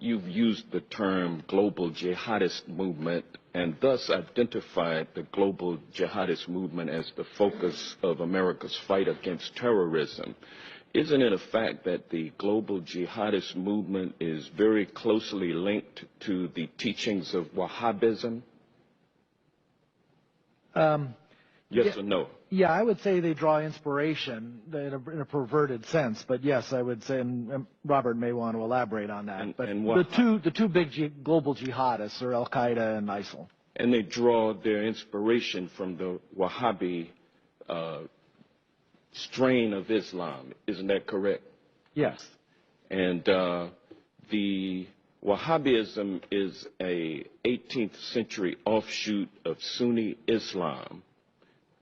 you've used the term global jihadist movement and thus identified the global jihadist movement as the focus of America's fight against terrorism. Isn't it a fact that the global jihadist movement is very closely linked to the teachings of Wahhabism? Yes or no? Yeah, I would say they draw inspiration in a perverted sense, but yes, I would say, and Robert may want to elaborate on that. But the two big global jihadists are Al-Qaeda and ISIL. And they draw their inspiration from the Wahhabi strain of Islam, isn't that correct? Yes. And the Wahhabism is a 18th century offshoot of Sunni Islam,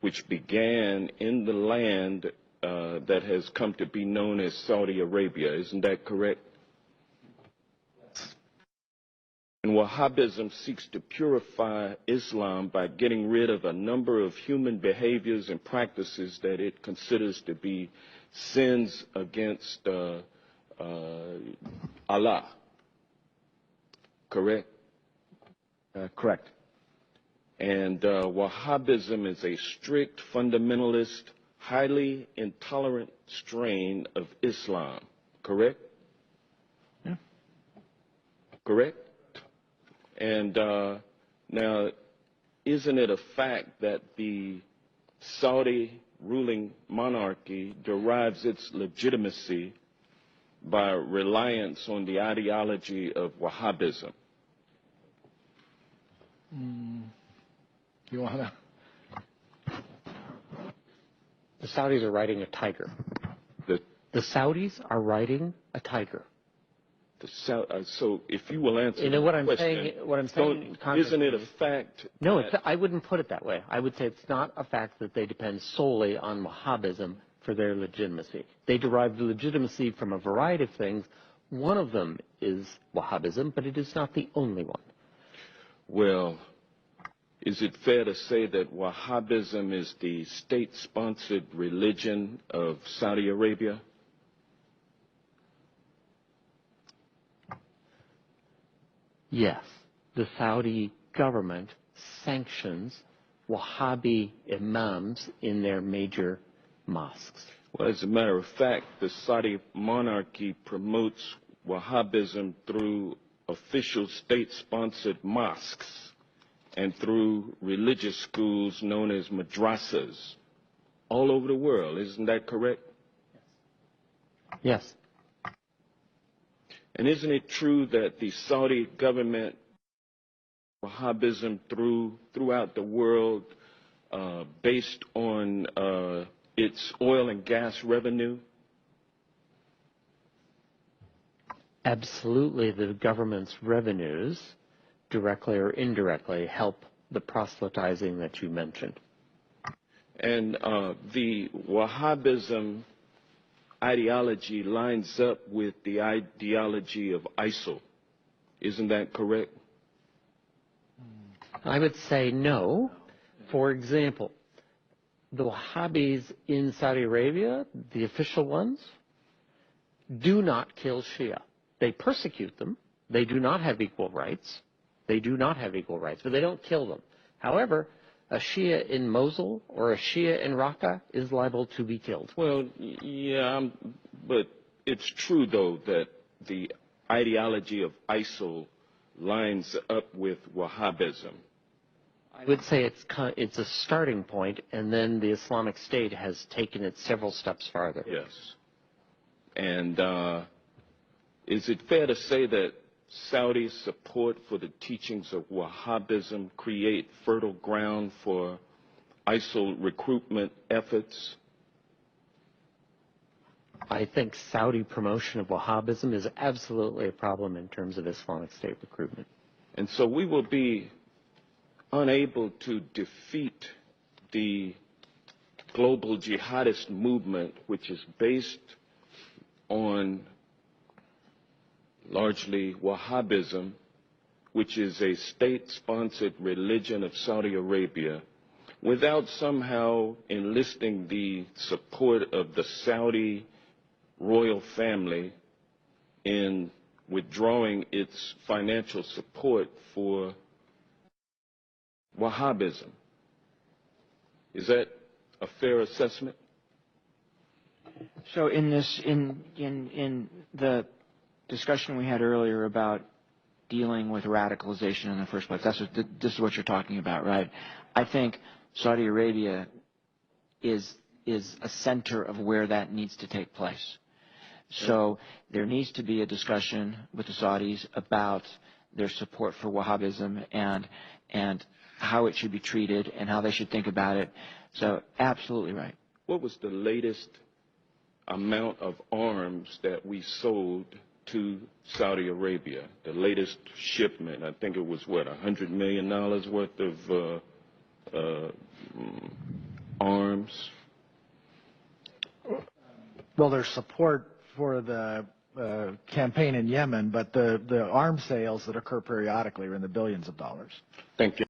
which began in the land that has come to be known as Saudi Arabia. Isn't that correct? And Wahhabism seeks to purify Islam by getting rid of a number of human behaviors and practices that it considers to be sins against Allah. Correct? Correct. And Wahhabism is a strict, fundamentalist, highly intolerant strain of Islam. Correct? Yeah. Correct? And now, isn't it a fact that the Saudi ruling monarchy derives its legitimacy by reliance on the ideology of Wahhabism? You want to? The Saudis are riding a tiger. The Saudis are riding a tiger. So if you will answer what the I'm question, saying, isn't it a fact? No, I wouldn't put it that way. I would say it's not a fact that they depend solely on Wahhabism for their legitimacy. They derive the legitimacy from a variety of things. One of them is Wahhabism, but it is not the only one. Well, is it fair to say that Wahhabism is the state-sponsored religion of Saudi Arabia? Yes, the Saudi government sanctions Wahhabi imams in their major mosques. Well, as a matter of fact, the Saudi monarchy promotes Wahhabism through official state-sponsored mosques and through religious schools known as madrasas all over the world. Isn't that correct? Yes. And isn't it true that the Saudi government, Wahhabism throughout the world, based on its oil and gas revenue? Absolutely, the government's revenues, directly or indirectly, help the proselytizing that you mentioned. And the Wahhabism ideology lines up with the ideology of ISIL. Isn't that correct? I would say no. For example, the Wahhabis in Saudi Arabia, the official ones, do not kill Shia. They persecute them. They do not have equal rights. They do not have equal rights, but they don't kill them. However, a Shia in Mosul or a Shia in Raqqa is liable to be killed. Well, yeah, but it's true, though, that the ideology of ISIL lines up with Wahhabism. I would say it's a starting point, and then the Islamic State has taken it several steps farther. Yes. And is it fair to say that Saudi support for the teachings of Wahhabism create fertile ground for ISIL recruitment efforts? I think Saudi promotion of Wahhabism is absolutely a problem in terms of Islamic State recruitment. And so we will be unable to defeat the global jihadist movement, which is based on largely Wahhabism, which is a state-sponsored religion of Saudi Arabia, without somehow enlisting the support of the Saudi royal family in withdrawing its financial support for Wahhabism. Is that a fair assessment? So in the discussion we had earlier about dealing with radicalization in the first place, this is what you're talking about, right? I think Saudi Arabia is a center of where that needs to take place. So there needs to be a discussion with the Saudis about their support for Wahhabism and how it should be treated and how they should think about it. So absolutely right. What was the latest amount of arms that we sold to Saudi Arabia? The latest shipment, I think it was what, $100 million worth of arms? Well, there's support for the campaign in Yemen, but the arms sales that occur periodically are in the billions of dollars. Thank you.